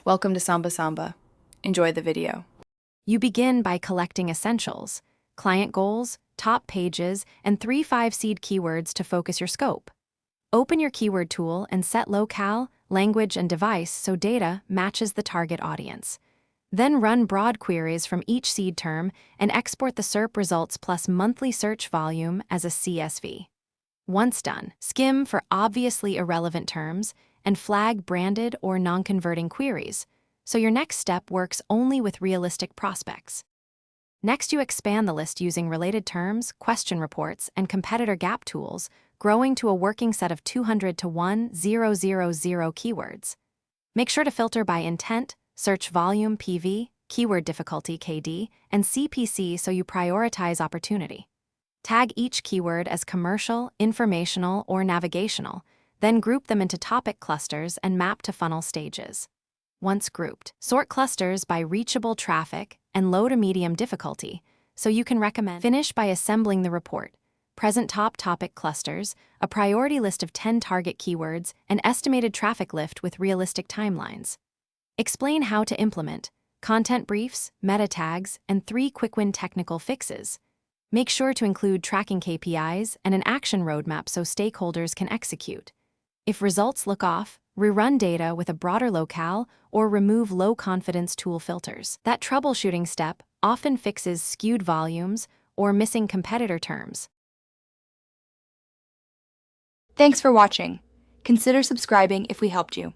Welcome to Samba Samba. Enjoy the video. You begin by collecting essentials, client goals, top pages, and 3-5 seed keywords to focus your scope. Open your keyword tool and set locale, language, and device so data matches the target audience. Then run broad queries from each seed term and export the SERP results plus monthly search volume as a CSV. Once done, skim for obviously irrelevant terms and flag branded or non-converting queries, so your next step works only with realistic prospects. Next, you expand the list using related terms, question reports, and competitor gap tools, growing to a working set of 200 to 1,000 keywords. Make sure to filter by intent, search volume PV, keyword difficulty KD, and CPC so you prioritize opportunity. Tag each keyword as commercial, informational, or navigational, then group them into topic clusters and map to funnel stages. Once grouped, sort clusters by reachable traffic and low to medium difficulty, so you can recommend. Finish by assembling the report. Present top topic clusters, a priority list of 10 target keywords, and estimated traffic lift with realistic timelines. Explain how to implement, content briefs, meta tags, and 3 quick-win technical fixes. Make sure to include tracking KPIs and an action roadmap so stakeholders can execute. If results look off, rerun data with a broader locale or remove low-confidence tool filters. That troubleshooting step often fixes skewed volumes or missing competitor terms. Thanks for watching. Consider subscribing if we helped you.